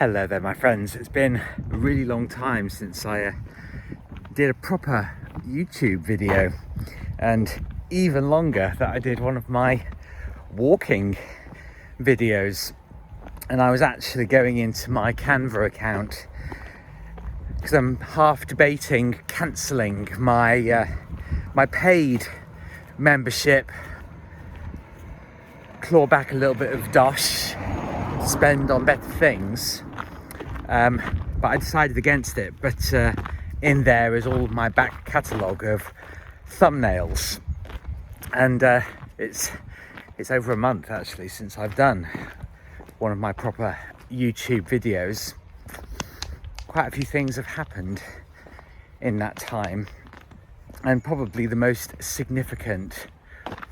Hello there my friends, it's been a really long time since I did a proper YouTube video, and even longer that I did one of my walking videos. And I was actually going into my Canva account because I'm half debating cancelling my my paid membership, claw back a little bit of dosh, spend on better things, but I decided against it. But in there is all of my back catalogue of thumbnails, and it's over a month actually since I've done one of my proper YouTube videos. Quite a few things have happened in that time, and probably the most significant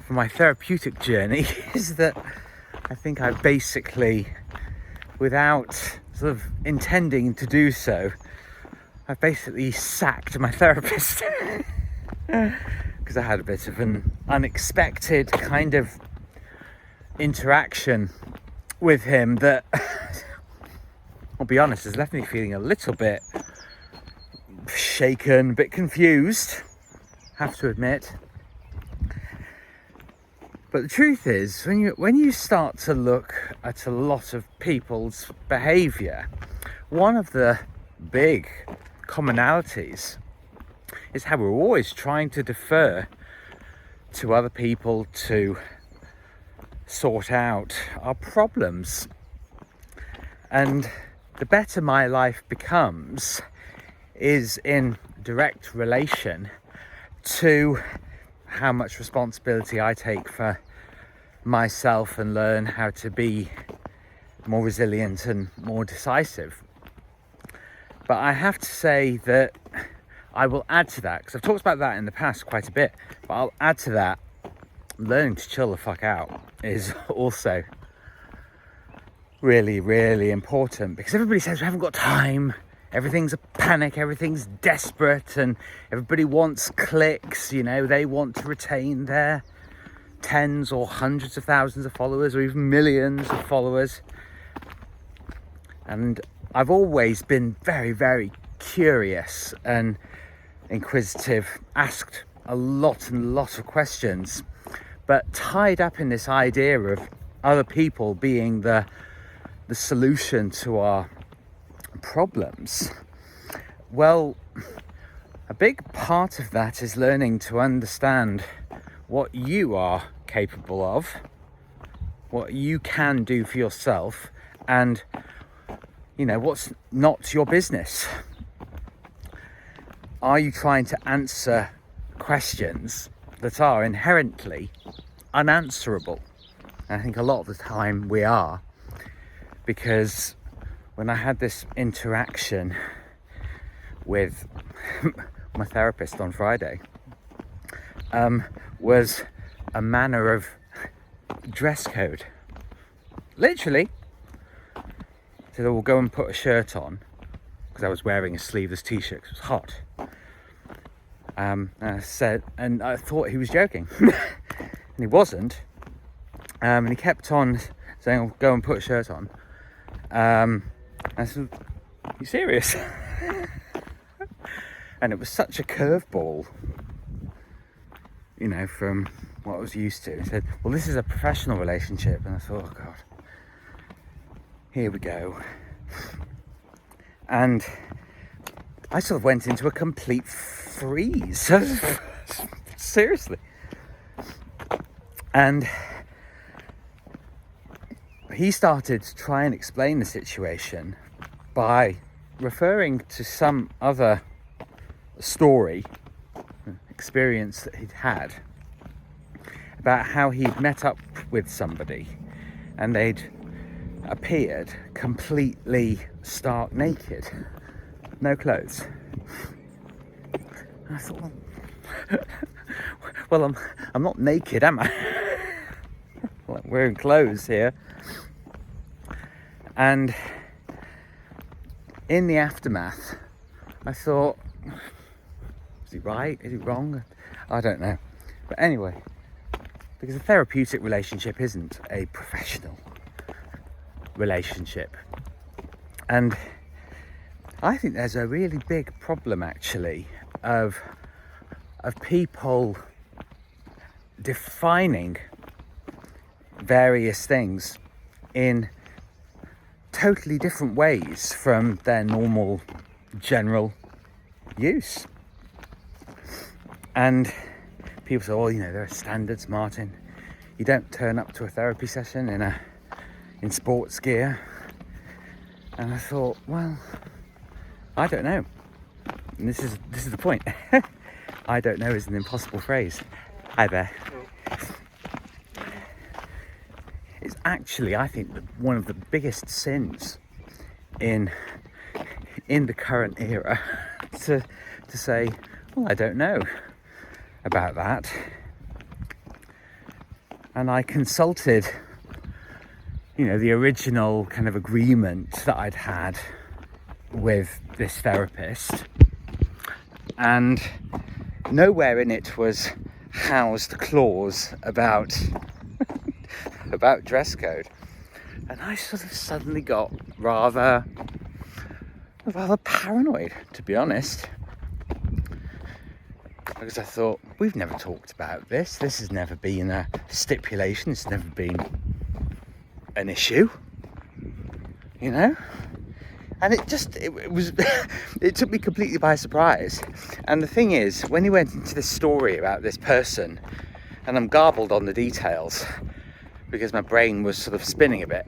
for my therapeutic journey is that I think I basically, without sort of intending to do so, I've basically sacked my therapist because I had a bit of an unexpected kind of interaction with him that, I'll be honest, has left me feeling a little bit shaken, a bit confused, have to admit. But the truth is, when you start to look at a lot of people's behaviour, one of the big commonalities is how we're always trying to defer to other people to sort out our problems. And the better my life becomes is in direct relation to how much responsibility I take for myself and learn how to be more resilient and more decisive. But I have to say that I will add to that, because I've talked about that in the past quite a bit, but I'll add to that, learning to chill the fuck out is also really, really important, because everybody says we haven't got time, everything's a panic, everything's desperate, and everybody wants clicks, you know, they want to retain their tens or hundreds of thousands of followers, or even millions of followers. And I've always been very, very curious and inquisitive, asked a lot of questions, but tied up in this idea of other people being the solution to our problems. Well, a big part of that is learning to understand what you are capable of, what you can do for yourself, and you know, what's not your business. Are you trying to answer questions that are inherently unanswerable? And I think a lot of the time we are, because when I had this interaction with my therapist on Friday, was a manner of dress code. Literally, said, "Oh, we'll go and put a shirt on," because I was wearing a sleeveless t-shirt because it was hot. And I said, and I thought he was joking, and he wasn't. And he kept on saying, "Oh, go and put a shirt on." I said, "Are you serious?" And it was such a curveball, you know, from what I was used to. He said, "Well, this is a professional relationship." And I thought, oh God, here we go. And I sort of went into a complete freeze. Seriously. And he started to try and explain the situation by referring to some other story, experience that he'd had, about how he'd met up with somebody and they'd appeared completely stark naked, no clothes. And I thought, well, I'm not naked, am I? Like, wearing clothes here. And in the aftermath, I thought, is he right? Is he wrong? I don't know. But anyway, because a therapeutic relationship isn't a professional relationship. And I think there's a really big problem actually of people defining various things in totally different ways from their normal general use. And people say, oh, there are standards, Martin. You don't turn up to a therapy session in sports gear. And I thought, well, I don't know. And this is the point. I don't know is an impossible phrase. Hi there. It's actually, I think, one of the biggest sins in the current era to say, well, I don't know about that. And I consulted, the original kind of agreement that I'd had with this therapist, and nowhere in it was housed a clause about dress code. And I sort of suddenly got rather paranoid, to be honest, because I thought, we've never talked about this. This has never been a stipulation. It's never been an issue, And it was, it took me completely by surprise. And the thing is, when he went into this story about this person, and I'm garbled on the details because my brain was sort of spinning a bit.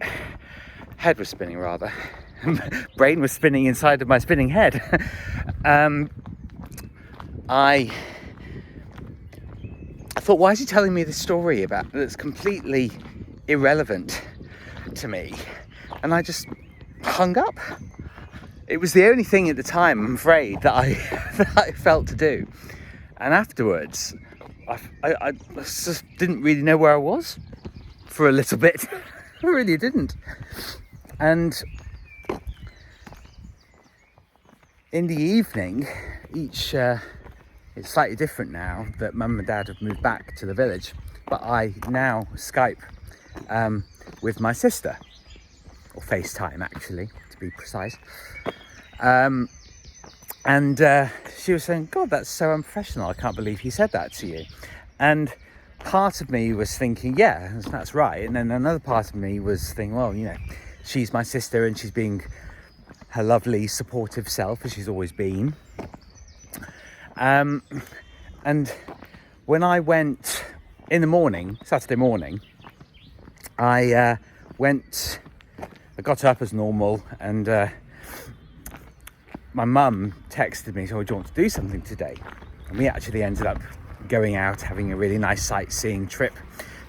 Head was spinning, rather. Brain was spinning inside of my spinning head. I thought, why is he telling me this story that's completely irrelevant to me? And I just hung up. It was the only thing at the time, I'm afraid, that I felt to do. And afterwards, I just didn't really know where I was for a little bit. I really didn't. And in the evening, it's slightly different now that Mum and Dad have moved back to the village, but I now Skype with my sister, or FaceTime actually, to be precise. And she was saying, God, that's so unprofessional. I can't believe he said that to you. And part of me was thinking, yeah, that's right. And then another part of me was thinking, well, she's my sister and she's being her lovely, supportive self, as she's always been. And when I went in the morning, Saturday morning, I got up as normal, and my mum texted me, so do you want to do something today? And we actually ended up going out, having a really nice sightseeing trip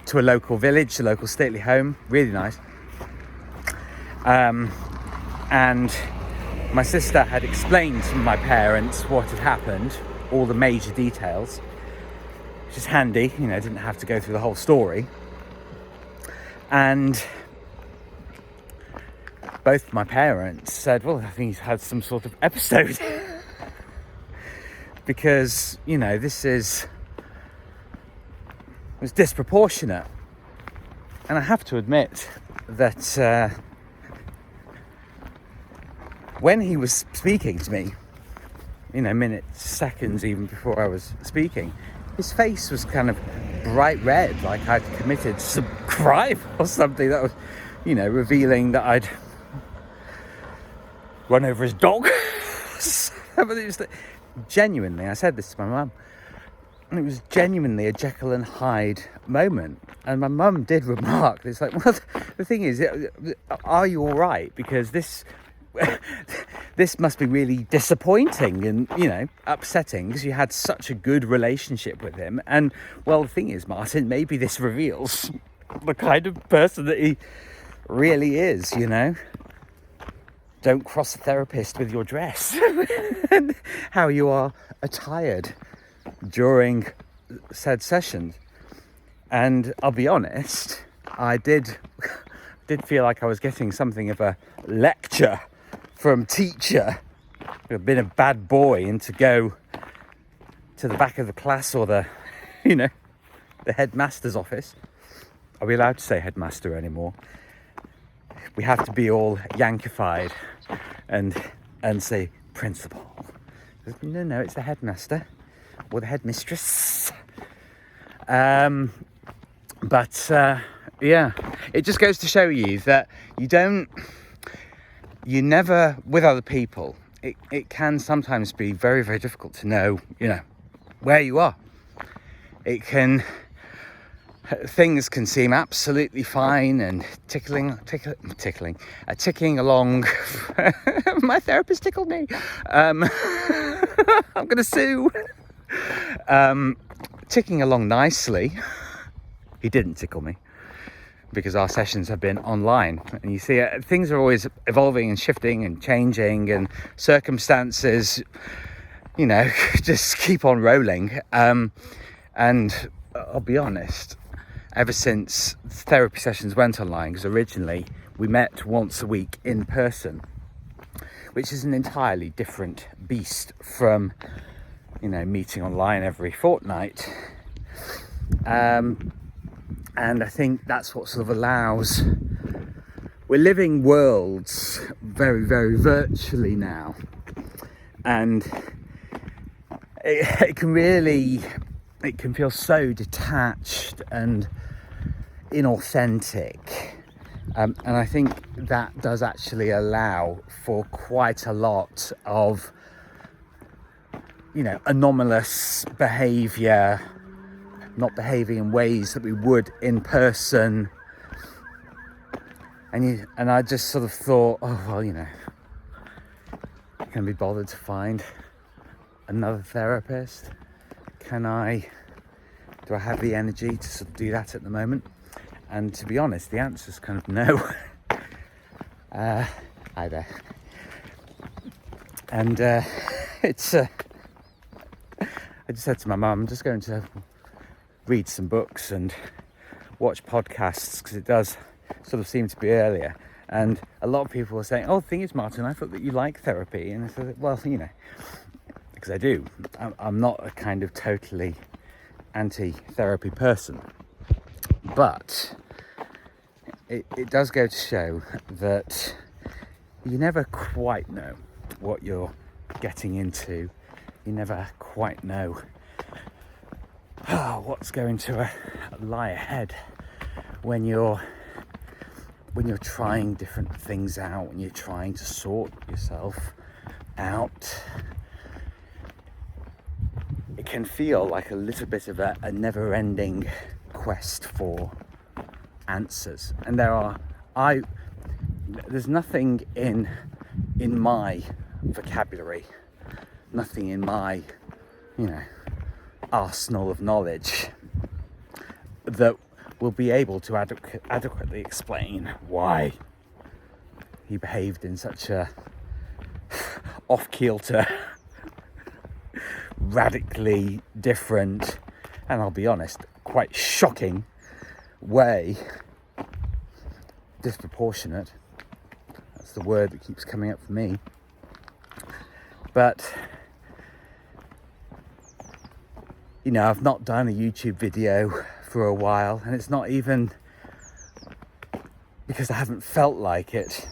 to a local village, a local stately home, really nice. And my sister had explained to my parents what had happened, all the major details, which is handy, didn't have to go through the whole story. And both my parents said, well, I think he's had some sort of episode. Because, this was disproportionate. And I have to admit that when he was speaking to me, minutes, seconds even before I was speaking, his face was kind of bright red, like I'd committed some crime or something that was, revealing that I'd run over his dog. But it was genuinely, I said this to my mum, and it was genuinely a Jekyll and Hyde moment. And my mum did remark, it's like, well, the thing is, are you all right? Because this must be really disappointing and, upsetting, because you had such a good relationship with him. And, well, the thing is, Martin, maybe this reveals the kind of person that he really is, Don't cross a therapist with your dress. And how you are attired during said sessions. And I'll be honest, I did feel like I was getting something of a lecture from teacher who had been a bad boy, and to go to the back of the class or the headmaster's office. Are we allowed to say headmaster anymore? We have to be all Yankified and say principal. No, it's the headmaster or the headmistress. But it just goes to show you that you never, with other people, it can sometimes be very, very difficult to know, where you are. Things can seem absolutely fine and ticking along. My therapist tickled me. I'm going to sue. Ticking along nicely. He didn't tickle me because our sessions have been online. And you see, things are always evolving and shifting and changing, and circumstances, just keep on rolling. And I'll be honest, ever since therapy sessions went online, because originally we met once a week in person, which is an entirely different beast from, meeting online every fortnight. And I think that's what sort of allows, we're living worlds very, very virtually now. And it can feel so detached and inauthentic. And I think that does actually allow for quite a lot of, anomalous behaviour, not behaving in ways that we would in person. And I just sort of thought, can I be bothered to find another therapist? Do I have the energy to sort of do that at the moment? And to be honest, the answer is kind of no. Hi there. And it's I just said to my mum, I'm just going to read some books and watch podcasts, because it does sort of seem to be earlier. And a lot of people were saying, the thing is, Martin, I thought that you like therapy. And I said, well, because I do. I'm not a kind of totally anti-therapy person. But it does go to show that you never quite know what you're getting into. You never quite know what's going to lie ahead when you're trying different things out, when you're trying to sort yourself out. It can feel like a little bit of a never-ending quest for answers. And there's nothing in my vocabulary, nothing in my arsenal of knowledge that will be able to adequately explain why he behaved in such a off-kilter, radically different, and I'll be honest, quite shocking way. Disproportionate, that's the word that keeps coming up for me. But I've not done a YouTube video for a while, and it's not even because I haven't felt like it,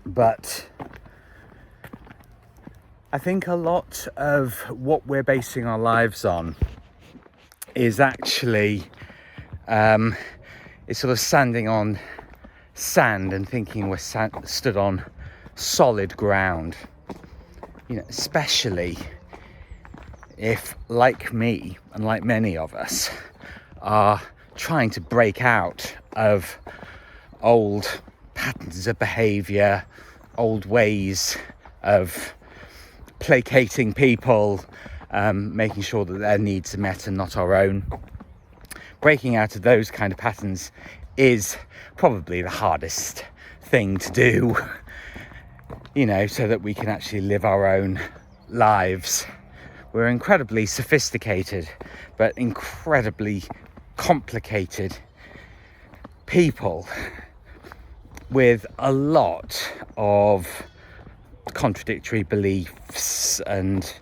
but I think a lot of what we're basing our lives on is actually it's sort of standing on sand and thinking we're stood on solid ground, especially if, like me and like many of us, are trying to break out of old patterns of behaviour, old ways of placating people, making sure that their needs are met and not our own. Breaking out of those kind of patterns is probably the hardest thing to do, so that we can actually live our own lives. We're incredibly sophisticated, but incredibly complicated people with a lot of contradictory beliefs and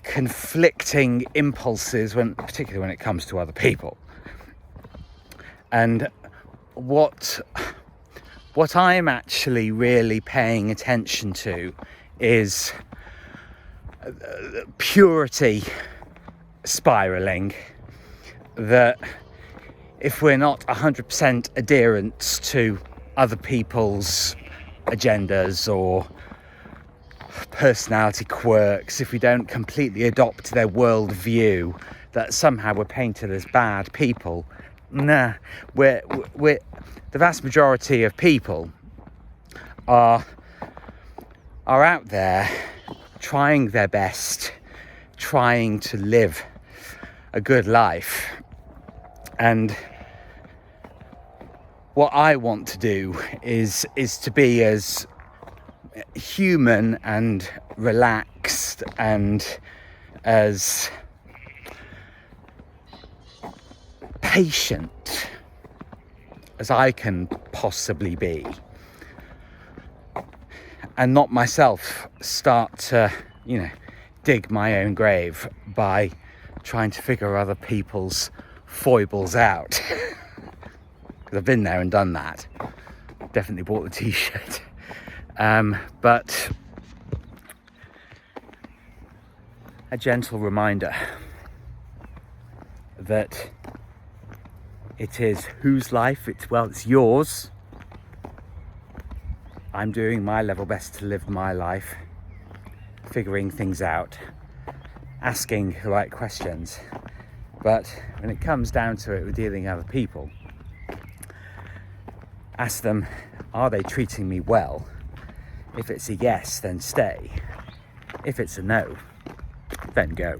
conflicting impulses, particularly when it comes to other people. And what What I'm actually really paying attention to is purity spiraling, that if we're not 100% adherents to other people's agendas or personality quirks, if we don't completely adopt their worldview, that somehow we're painted as bad people. Nah, we're the vast majority of people are out there trying their best, trying to live a good life. And what I want to do is to be as human and relaxed and as patient as I can possibly be, and not myself start to, dig my own grave by trying to figure other people's foibles out. Because I've been there and done that. Definitely bought the t-shirt. But a gentle reminder that it is whose life? It's yours. I'm doing my level best to live my life, figuring things out, asking the right questions. But when it comes down to it, with dealing with other people, ask them, are they treating me well? If it's a yes, then stay. If it's a no, then go.